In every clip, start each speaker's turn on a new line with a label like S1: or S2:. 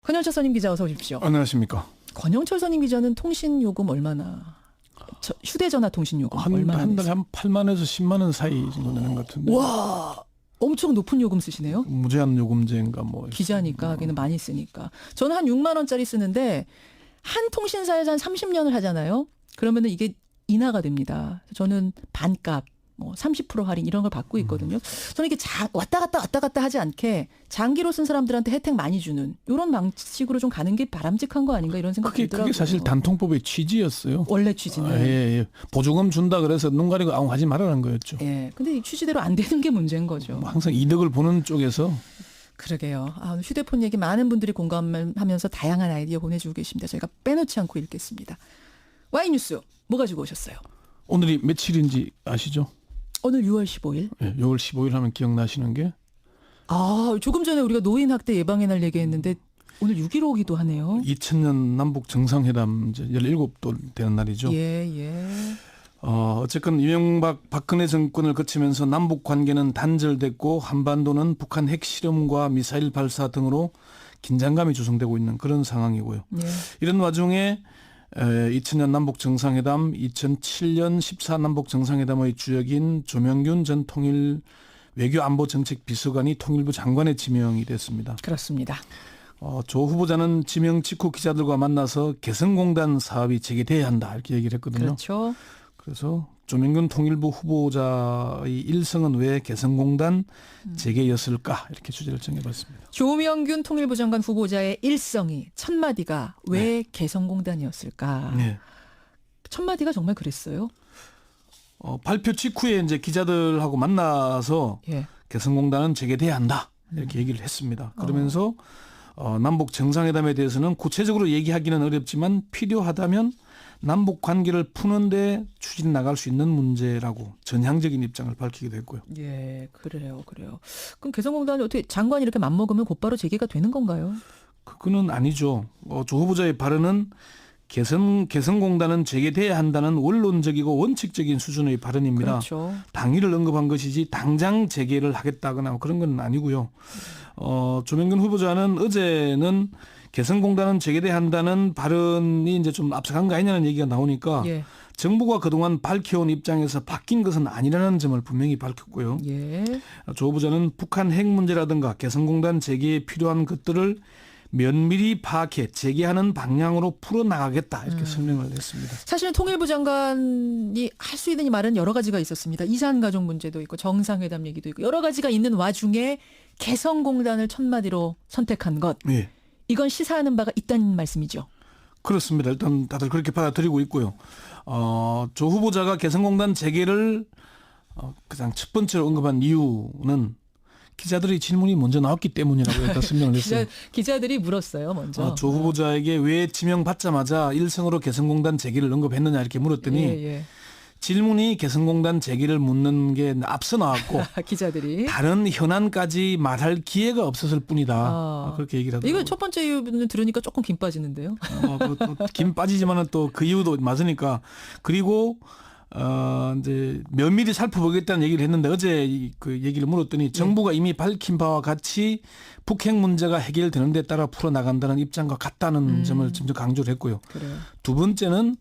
S1: 권영철 선임 기자 어서 오십시오.
S2: 안녕하십니까.
S1: 권영철 선임 기자는 통신 요금 얼마나 휴대전화 통신 요금 얼마나
S2: 한 달에 한 8만에서 10만 원 사이 정도 되는 것 같은데.
S1: 와, 엄청 높은 요금 쓰시네요.
S2: 무제한 요금제인가 뭐.
S1: 기자니까 하기는 많이 쓰니까. 저는 한 6만 원짜리 쓰는데 한 통신사에서 한 30년을 하잖아요. 그러면은 이게 인하가 됩니다. 저는 반값, 뭐 30% 할인 이런 걸 받고 있거든요. 저는 이게 왔다 갔다 하지 않게 장기로 쓴 사람들한테 혜택 많이 주는 이런 방식으로 좀 가는 게 바람직한 거 아닌가 이런 생각이 들더라고요.
S2: 그게 사실 단통법의 취지였어요.
S1: 원래 취지는.
S2: 예. 보조금 준다 그래서 눈 가리고 아웅 하지 말라는 거였죠.
S1: 예. 근데 이 취지대로 안 되는 게 문제인 거죠.
S2: 뭐 항상 이득을 보는 쪽에서.
S1: 그러게요. 휴대폰 얘기 많은 분들이 공감하면서 다양한 아이디어 보내주고 계십니다. 저희가 빼놓지 않고 읽겠습니다. 와이뉴스 뭐 가지고 오셨어요?
S2: 오늘이 며칠인지 아시죠?
S1: 오늘 6월 15일.
S2: 예, 6월 15일 하면 기억나시는 게?
S1: 조금 전에 우리가 노인 학대 예방의 날 얘기했는데 오늘 6.15기도 하네요.
S2: 2000년 남북 정상회담 이제 17도 되는 날이죠.
S1: 예.
S2: 어쨌건 이명박 박근혜 정권을 거치면서 남북 관계는 단절됐고 한반도는 북한 핵실험과 미사일 발사 등으로 긴장감이 조성되고 있는 그런 상황이고요.
S1: 예.
S2: 이런 와중에 2000년 남북 정상회담, 2007년 14 남북 정상회담의 주역인 조명균 전 통일 외교안보정책 비서관이 통일부 장관에 지명이 됐습니다.
S1: 그렇습니다.
S2: 조 후보자는 지명 직후 기자들과 만나서 개성공단 사업이 재개돼야 한다 이렇게 얘기를 했거든요.
S1: 그렇죠.
S2: 그래서 조명균 통일부 후보자의 일성은 왜 개성공단 재개였을까 이렇게 주제를 정해봤습니다.
S1: 조명균 통일부 장관 후보자의 일성이 첫 마디가 왜 개성공단이었을까?
S2: 네.
S1: 첫 마디가 정말 그랬어요.
S2: 발표 직후에 이제 기자들하고 만나서
S1: 예.
S2: 개성공단은 재개돼야 한다 이렇게 얘기를 했습니다. 그러면서 남북 정상회담에 대해서는 구체적으로 얘기하기는 어렵지만 필요하다면 남북 관계를 푸는데 추진 나갈 수 있는 문제라고 전향적인 입장을 밝히기도 했고요.
S1: 예, 그래요. 그럼 개성공단이 어떻게 장관이 이렇게 맘먹으면 곧바로 재개가 되는 건가요?
S2: 그거는 아니죠. 조 후보자의 발언은 개성공단은 재개돼야 한다는 원론적이고 원칙적인 수준의 발언입니다.
S1: 그렇죠.
S2: 당일을 언급한 것이지 당장 재개를 하겠다거나 그런 건 아니고요. 조명균 후보자는 어제는 개성공단은 재개돼야 한다는 발언이 이제 좀 앞서간 거 아니냐는 얘기가 나오니까
S1: 예.
S2: 정부가 그동안 밝혀온 입장에서 바뀐 것은 아니라는 점을 분명히 밝혔고요.
S1: 예.
S2: 조 후보자는 북한 핵 문제라든가 개성공단 재개에 필요한 것들을 면밀히 파악해 재개하는 방향으로 풀어나가겠다 이렇게 설명을 했습니다.
S1: 사실은 통일부 장관이 할 수 있는 이 말은 여러 가지가 있었습니다. 이산가족 문제도 있고 정상회담 얘기도 있고 여러 가지가 있는 와중에 개성공단을 첫마디로 선택한 것.
S2: 네.
S1: 이건 시사하는 바가 있다는 말씀이죠.
S2: 그렇습니다. 일단 다들 그렇게 받아들이고 있고요. 조 후보자가 개성공단 재개를 가장 첫 번째로 언급한 이유는 기자들의 질문이 먼저 나왔기 때문이라고 일단 설명을 했어요.
S1: 기자들이 물었어요, 먼저.
S2: 조 후보자에게 왜 지명받자마자 일성으로 개성공단 재개를 언급했느냐 이렇게 물었더니
S1: 예.
S2: 질문이 개성공단 재개를 묻는 게 앞서 나왔고
S1: 기자들이
S2: 다른 현안까지 말할 기회가 없었을 뿐이다. 그렇게 얘기를 하더라고요.
S1: 이거 첫 번째 이유는 들으니까 조금 김 빠지는데요.
S2: 김 빠지지만은 또 그 이유도 맞으니까 그리고 이제 면밀히 살펴보겠다는 얘기를 했는데 어제 그 얘기를 물었더니 정부가 이미 밝힌 바와 같이 북핵 문제가 해결되는 데 따라 풀어나간다는 입장과 같다는 점을 점점 강조를 했고요.
S1: 그래요.
S2: 두 번째는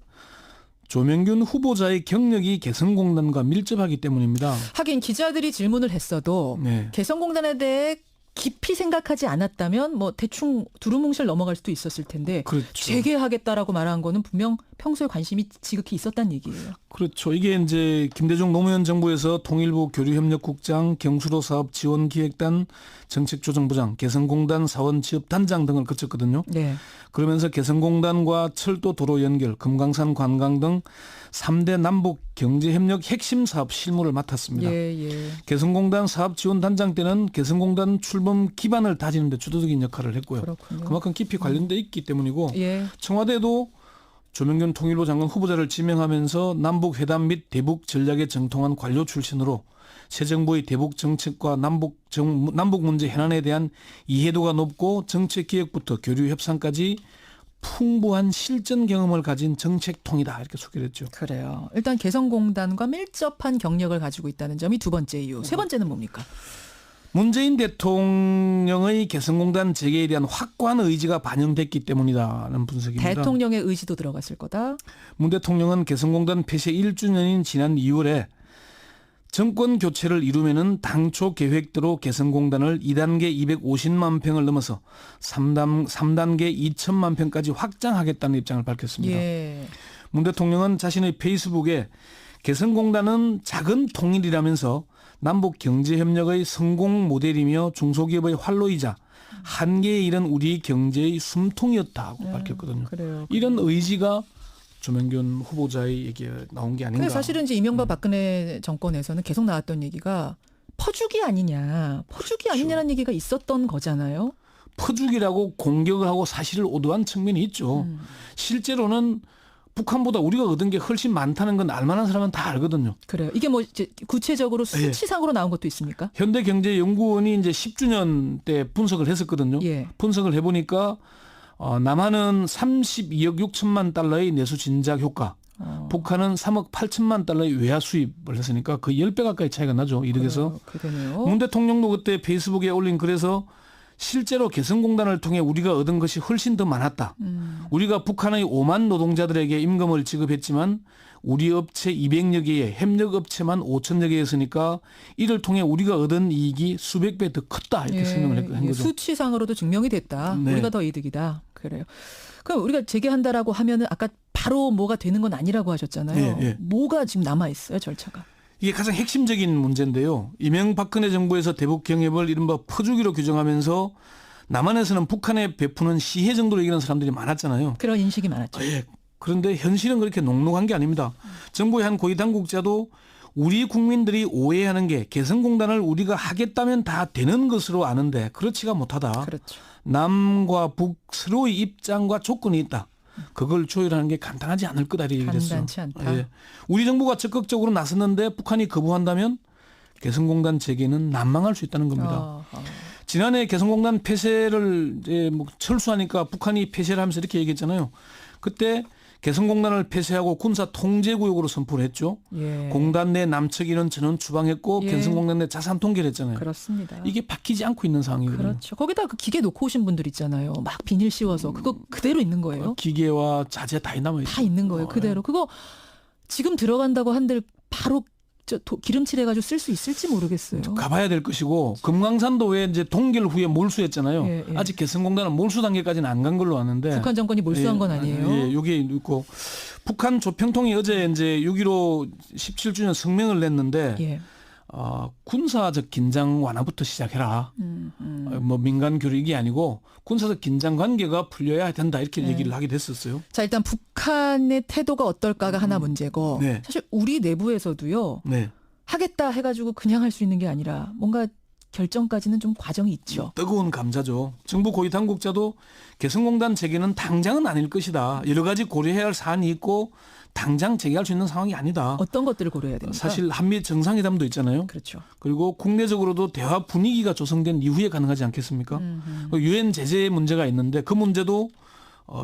S2: 조명균 후보자의 경력이 개성공단과 밀접하기 때문입니다.
S1: 하긴 기자들이 질문을 했어도
S2: 네.
S1: 개성공단에 대해 깊이 생각하지 않았다면 뭐 대충 두루뭉실 넘어갈 수도 있었을 텐데
S2: 그렇죠.
S1: 재개하겠다라고 말한 거는 분명 평소에 관심이 지극히 있었다는 얘기예요.
S2: 그렇죠. 이게 이제 김대중 노무현 정부에서 통일부 교류협력국장, 경수로 사업지원기획단, 정책조정부장, 개성공단 사원취업단장 등을 거쳤거든요.
S1: 네.
S2: 그러면서 개성공단과 철도 도로 연결, 금강산 관광 등 3대 남북 경제협력 핵심 사업 실무를 맡았습니다.
S1: 예.
S2: 개성공단 사업지원단장 때는 개성공단 출범 기반을 다지는 데 주도적인 역할을 했고요.
S1: 그렇군요.
S2: 그만큼 깊이 관련돼 있기 때문이고
S1: 예.
S2: 청와대도 조명균 통일부 장관 후보자를 지명하면서 남북 회담 및 대북 전략에 정통한 관료 출신으로 새 정부의 대북 정책과 남북 문제 현안에 대한 이해도가 높고 정책 기획부터 교류 협상까지 풍부한 실전 경험을 가진 정책통이다 이렇게 소개를 했죠.
S1: 그래요. 일단 개성공단과 밀접한 경력을 가지고 있다는 점이 두 번째 이유. 세 번째는 뭡니까?
S2: 문재인 대통령의 개성공단 재개에 대한 확고한 의지가 반영됐기 때문이다는 분석입니다.
S1: 대통령의 의지도 들어갔을 거다.
S2: 문 대통령은 개성공단 폐쇄 1주년인 지난 2월에 정권 교체를 이루면은 당초 계획대로 개성공단을 2단계 250만 평을 넘어서 3단계 2천만 평까지 확장하겠다는 입장을 밝혔습니다.
S1: 예.
S2: 문 대통령은 자신의 페이스북에 개성공단은 작은 통일이라면서 남북 경제협력의 성공 모델이며 중소기업의 활로이자 한계에 이른 우리 경제의 숨통이었다고 밝혔거든요.
S1: 그래요.
S2: 이런 의지가 조명균 후보자의 얘기가 나온 게 아닌가.
S1: 근데 사실은 이제 이명박 박근혜 정권에서는 계속 나왔던 얘기가 퍼주기 아니냐, 퍼주기 아니냐라는 얘기가 있었던 거잖아요.
S2: 퍼주기라고 공격을 하고 사실을 오도한 측면이 있죠. 실제로는 북한보다 우리가 얻은 게 훨씬 많다는 건 알만한 사람은 다 알거든요.
S1: 그래요. 이게 뭐 이제 구체적으로 수치상으로 나온 것도 있습니까?
S2: 현대경제연구원이 이제 10주년 때 분석을 했었거든요.
S1: 예.
S2: 분석을 해보니까 남한은 32억 6천만 달러의 내수 진작 효과, 북한은 3억 8천만 달러의 외화 수입을 했으니까 거의 10배 가까이 차이가 나죠. 이득에서.
S1: 그러네요.
S2: 문 대통령도 그때 페이스북에 올린 글에서 실제로 개성공단을 통해 우리가 얻은 것이 훨씬 더 많았다. 우리가 북한의 5만 노동자들에게 임금을 지급했지만 우리 업체 200여 개에 협력업체만 5천여 개였으니까 이를 통해 우리가 얻은 이익이 수백 배 더 컸다 이렇게 설명을 한 거죠.
S1: 수치상으로도 증명이 됐다.
S2: 네.
S1: 우리가 더 이득이다. 그래요. 그럼 우리가 재개한다라고 하면은 아까 바로 뭐가 되는 건 아니라고 하셨잖아요.
S2: 예, 예.
S1: 뭐가 지금 남아 있어요, 절차가?
S2: 이게 가장 핵심적인 문제인데요. 이명박근혜 정부에서 대북 경협을 이른바 퍼주기로 규정하면서 남한에서는 북한에 베푸는 시해 정도로 얘기하는 사람들이 많았잖아요.
S1: 그런 인식이 많았죠.
S2: 예. 그런데 현실은 그렇게 녹록한 게 아닙니다. 정부의 한 고위 당국자도 우리 국민들이 오해하는 게 개성공단을 우리가 하겠다면 다 되는 것으로 아는데 그렇지가 못하다.
S1: 그렇죠.
S2: 남과 북 서로의 입장과 조건이 있다. 그걸 조율하는 게 간단하지 않을 거다 이렇게 얘기를 했어요.
S1: 간단치 않다.
S2: 예. 우리 정부가 적극적으로 나섰는데 북한이 거부한다면 개성공단 재개는 난망할 수 있다는 겁니다. 지난해 개성공단 폐쇄를 이제 뭐 철수하니까 북한이 폐쇄를 하면서 이렇게 얘기했잖아요. 그때 개성공단을 폐쇄하고 군사 통제구역으로 선포를 했죠.
S1: 예.
S2: 공단 내 남측인은 전원 추방했고
S1: 예.
S2: 개성공단 내 자산 통계를 했잖아요.
S1: 그렇습니다.
S2: 이게 바뀌지 않고 있는 상황이거든요.
S1: 그렇죠. 거기다 그 기계 놓고 오신 분들 있잖아요. 막 비닐 씌워서 그거 그대로 있는 거예요.
S2: 기계와 자재 다 남아있어요.
S1: 다 있는 거예요. 그대로. 그거 지금 들어간다고 한들 바로 기름칠해가지고 쓸 수 있을지 모르겠어요.
S2: 가봐야 될 것이고 금강산도 왜 이제 동결 후에 몰수했잖아요.
S1: 예, 예.
S2: 아직 개성공단은 몰수 단계까지는 안 간 걸로 아는데.
S1: 북한 정권이 몰수한 건 아니에요.
S2: 예, 여기 있고 북한 조평통이 어제 이제 6.15 17주년 성명을 냈는데
S1: 예.
S2: 군사적 긴장 완화부터 시작해라. 뭐 민간 교류이 아니고 군사적 긴장 관계가 풀려야 된다 이렇게 얘기를 하게 됐었어요.
S1: 자, 일단 북한의 태도가 어떨까가 하나 문제고
S2: 네.
S1: 사실 우리 내부에서도요.
S2: 네.
S1: 하겠다 해가지고 그냥 할 수 있는 게 아니라 뭔가 결정까지는 좀 과정이 있죠.
S2: 뜨거운 감자죠. 정부 고위 당국자도 개성공단 재개는 당장은 아닐 것이다. 여러 가지 고려해야 할 사안이 있고 당장 재개할 수 있는 상황이 아니다.
S1: 어떤 것들을 고려해야 됩니까?
S2: 사실 한미 정상회담도 있잖아요.
S1: 그렇죠.
S2: 그리고 국내적으로도 대화 분위기가 조성된 이후에 가능하지 않겠습니까? 유엔 제재 문제가 있는데 그 문제도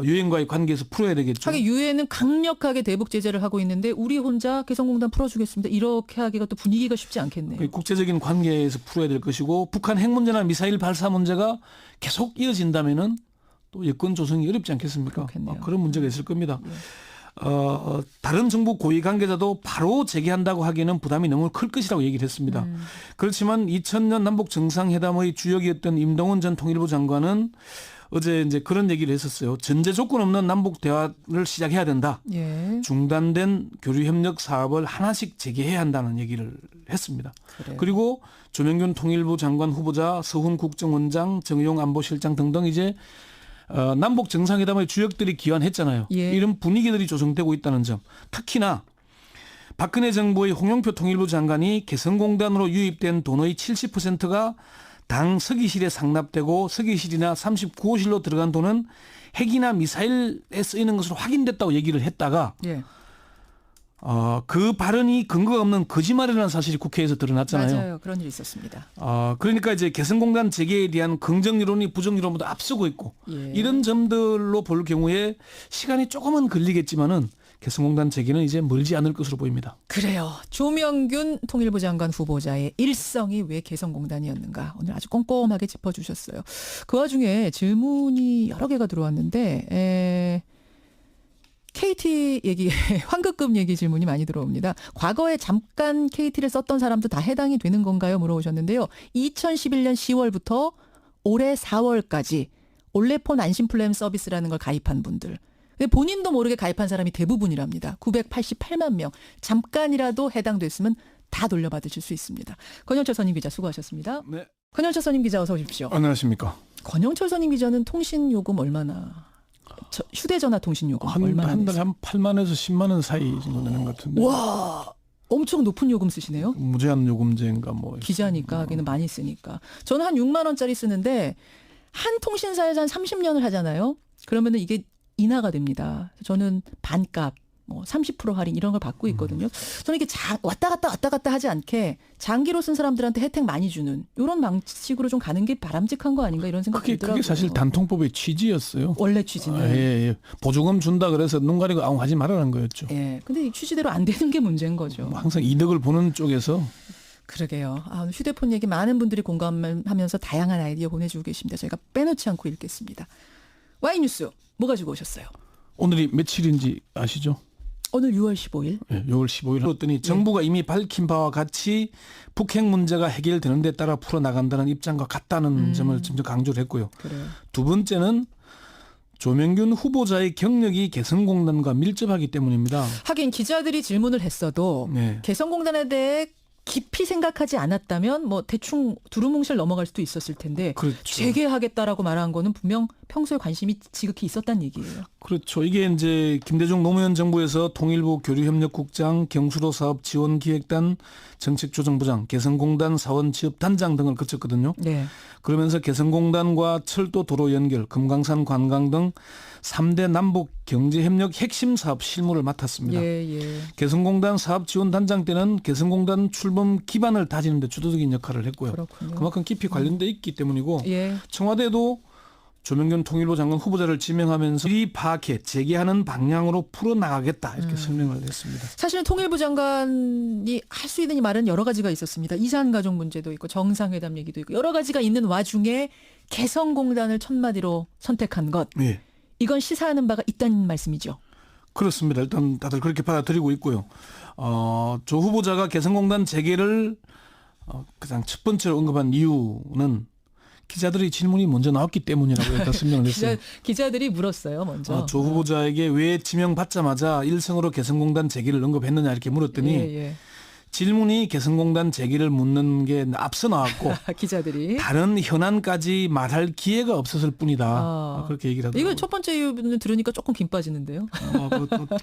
S2: 유엔과의 관계에서 풀어야 되겠죠.
S1: 하긴 유엔은 강력하게 대북 제재를 하고 있는데 우리 혼자 개성공단 풀어주겠습니다. 이렇게 하기가 또 분위기가 쉽지 않겠네요.
S2: 국제적인 관계에서 풀어야 될 것이고 북한 핵 문제나 미사일 발사 문제가 계속 이어진다면은 또 여건 조성이 어렵지 않겠습니까?
S1: 그렇겠네요.
S2: 그런 문제가 있을 겁니다. 다른 정부 고위 관계자도 바로 재개한다고 하기에는 부담이 너무 클 것이라고 얘기를 했습니다. 그렇지만 2000년 남북 정상회담의 주역이었던 임동원 전 통일부 장관은 어제 이제 그런 얘기를 했었어요. 전제 조건 없는 남북 대화를 시작해야 된다.
S1: 예.
S2: 중단된 교류 협력 사업을 하나씩 재개해야 한다는 얘기를 했습니다.
S1: 그래요.
S2: 그리고 조명균 통일부 장관 후보자, 서훈 국정원장, 정의용 안보실장 등등 이제 남북 정상회담의 주역들이 기환했잖아요.
S1: 예.
S2: 이런 분위기들이 조성되고 있다는 점. 특히나 박근혜 정부의 홍영표 통일부 장관이 개성공단으로 유입된 돈의 70%가 당 서기실에 상납되고 서기실이나 39호실로 들어간 돈은 핵이나 미사일에 쓰이는 것으로 확인됐다고 얘기를 했다가
S1: 예.
S2: 그 발언이 근거가 없는 거짓말이라는 사실이 국회에서 드러났잖아요.
S1: 맞아요. 그런 일이 있었습니다.
S2: 그러니까 이제 개성공단 재개에 대한 긍정 여론이 부정 여론보다 앞서고 있고
S1: 예.
S2: 이런 점들로 볼 경우에 시간이 조금은 걸리겠지만은 개성공단 재개는 이제 멀지 않을 것으로 보입니다.
S1: 그래요. 조명균 통일부 장관 후보자의 일성이 왜 개성공단이었는가 오늘 아주 꼼꼼하게 짚어주셨어요. 그 와중에 질문이 여러 개가 들어왔는데 KT 얘기, 환급금 얘기 질문이 많이 들어옵니다. 과거에 잠깐 KT를 썼던 사람도 다 해당이 되는 건가요? 물어보셨는데요. 2011년 10월부터 올해 4월까지 올레폰 안심 플랜 서비스라는 걸 가입한 분들. 근데 본인도 모르게 가입한 사람이 대부분이랍니다. 988만 명. 잠깐이라도 해당됐으면 다 돌려받으실 수 있습니다. 권영철 선임 기자 수고하셨습니다.
S2: 네.
S1: 권영철 선임 기자 어서 오십시오.
S2: 안녕하십니까.
S1: 권영철 선임 기자는 통신 요금 얼마나? 휴대전화 통신 요금 얼마나
S2: 한 달에 한 8만에서 10만 원 사이 정도 되는 것 같은데.
S1: 와, 엄청 높은 요금 쓰시네요.
S2: 무제한 요금제인가 뭐.
S1: 기자니까 하기는 많이 쓰니까. 저는 한 6만 원짜리 쓰는데 한 통신사에서 한 30년을 하잖아요. 그러면은 이게 인하가 됩니다. 저는 반값, 뭐 30% 할인 이런 걸 받고 있거든요. 저는 이게 왔다 갔다 하지 않게 장기로 쓴 사람들한테 혜택 많이 주는 이런 방식으로 좀 가는 게 바람직한 거 아닌가 이런 생각이 들더라고요.
S2: 그게 사실 단통법의 취지였어요.
S1: 원래 취지는.
S2: 예. 보조금 준다 그래서 눈 가리고 아웅 하지 말라는 거였죠.
S1: 예. 근데 이 취지대로 안 되는 게 문제인 거죠.
S2: 항상 이득을 보는 쪽에서.
S1: 그러게요. 오늘 휴대폰 얘기 많은 분들이 공감하면서 다양한 아이디어 보내주고 계십니다. 저희가 빼놓지 않고 읽겠습니다. 와이뉴스 뭐 가지고 오셨어요?
S2: 오늘이 며칠인지 아시죠?
S1: 오늘 6월 15일.
S2: 네, 6월 15일 했더니 정부가 이미 밝힌 바와 같이 북핵 문제가 해결되는 데 따라 풀어나간다는 입장과 같다는 점을 점점 강조를 했고요.
S1: 그래요.
S2: 두 번째는 조명균 후보자의 경력이 개성공단과 밀접하기 때문입니다.
S1: 하긴 기자들이 질문을 했어도
S2: 네.
S1: 개성공단에 대해 깊이 생각하지 않았다면 뭐 대충 두루뭉실 넘어갈 수도 있었을 텐데
S2: 그렇죠.
S1: 재개하겠다라고 말한 거는 분명 평소에 관심이 지극히 있었단 얘기예요.
S2: 그렇죠. 이게 이제 김대중 노무현 정부에서 통일부 교류협력국장, 경수로 사업지원기획단, 정책조정부장, 개성공단 사원지업단장 등을 거쳤거든요.
S1: 네.
S2: 그러면서 개성공단과 철도 도로 연결, 금강산 관광 등 3대 남북 경제협력 핵심 사업 실무를 맡았습니다.
S1: 예.
S2: 개성공단 사업지원단장 때는 개성공단 출범 기반을 다지는 데 주도적인 역할을 했고요.
S1: 그렇군요.
S2: 그만큼 깊이 관련돼 있기 때문이고
S1: 예.
S2: 청와대도 조명균 통일부 장관 후보자를 지명하면서 이 파악해 재개하는 방향으로 풀어나가겠다 이렇게 설명을 했습니다.
S1: 사실은 통일부 장관이 할 수 있는 말은 여러 가지가 있었습니다. 이산가족 문제도 있고 정상회담 얘기도 있고 여러 가지가 있는 와중에 개성공단을 첫마디로 선택한 것.
S2: 네.
S1: 이건 시사하는 바가 있다는 말씀이죠.
S2: 그렇습니다. 일단 다들 그렇게 받아들이고 있고요. 조 후보자가 개성공단 재개를 가장 첫 번째로 언급한 이유는 기자들의 질문이 먼저 나왔기 때문이라고 일단 설명을 했어요.
S1: 기자들이 물었어요, 먼저.
S2: 조 후보자에게 왜 지명받자마자 일성으로 개성공단 재개를 언급했느냐 이렇게 물었더니
S1: 예.
S2: 질문이 개성공단 재개를 묻는 게 앞서 나왔고
S1: 기자들이.
S2: 다른 현안까지 말할 기회가 없었을 뿐이다. 그렇게 얘기를 하더라고요.
S1: 이거 첫 번째 이유는 들으니까 조금 김 빠지는데요.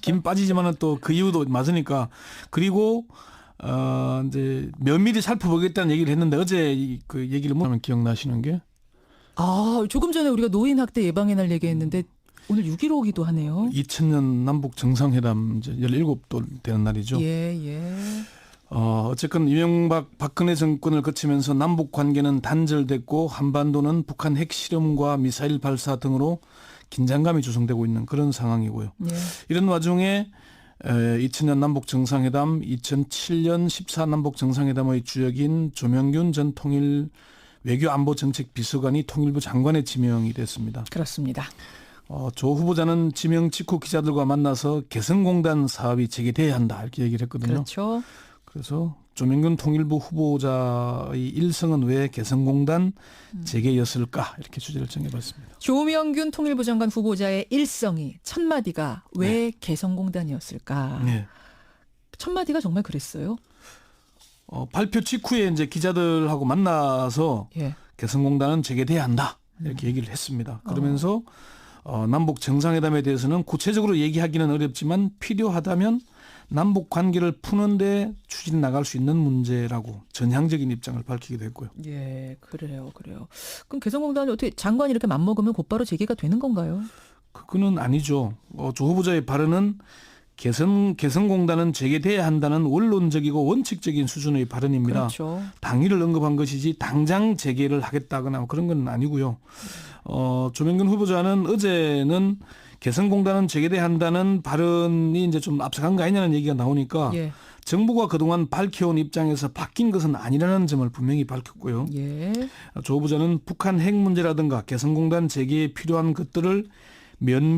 S2: 김 빠지지만은 또 그 이유도 맞으니까. 그리고 이제 면밀히 살펴보겠다는 얘기를 했는데 어제 그 얘기를 하면 기억나시는 게
S1: 조금 전에 우리가 노인 학대 예방의 날 얘기했는데 오늘 6.15기도 하네요.
S2: 2000년 남북 정상회담 이제 17도 되는 날이죠.
S1: 예.
S2: 어쨌건 이명박 박근혜 정권을 거치면서 남북 관계는 단절됐고 한반도는 북한 핵실험과 미사일 발사 등으로 긴장감이 조성되고 있는 그런 상황이고요.
S1: 예.
S2: 이런 와중에 2000년 남북 정상회담, 2007년 14 남북 정상회담의 주역인 조명균 전 통일 외교안보정책 비서관이 통일부 장관에 지명이 됐습니다.
S1: 그렇습니다.
S2: 조 후보자는 지명 직후 기자들과 만나서 개성공단 사업이 재개돼야 한다 이렇게 얘기를 했거든요.
S1: 그렇죠.
S2: 그래서 조명균 통일부 후보자의 일성은 왜 개성공단 재개였을까 이렇게 주제를 정해봤습니다.
S1: 조명균 통일부 장관 후보자의 일성이 첫 마디가 왜 개성공단이었을까?
S2: 네.
S1: 첫 마디가 정말 그랬어요.
S2: 발표 직후에 이제 기자들하고 만나서
S1: 예.
S2: 개성공단은 재개돼야 한다 이렇게 얘기를 했습니다. 그러면서 남북 정상회담에 대해서는 구체적으로 얘기하기는 어렵지만 필요하다면 남북 관계를 푸는데 추진해 나갈 수 있는 문제라고 전향적인 입장을 밝히기도 했고요.
S1: 예, 그래요. 그럼 개성공단이 어떻게 장관이 이렇게 맘먹으면 곧바로 재개가 되는 건가요?
S2: 그거는 아니죠. 조 후보자의 발언은 개성공단은 재개돼야 한다는 원론적이고 원칙적인 수준의 발언입니다.
S1: 그렇죠.
S2: 당일을 언급한 것이지 당장 재개를 하겠다거나 그런 건 아니고요. 조명균 후보자는 어제는 개성공단은 재개대한다는 발언이 이제 좀 앞서간 거 아니냐는 얘기가 나오니까
S1: 예.
S2: 정부가 그동안 밝혀온 입장에서 바뀐 것은 아니라는 점을 분명히 밝혔고요.
S1: 예.
S2: 조 후보자는 북한 핵 문제라든가 개성공단 재개에 필요한 것들을 면밀히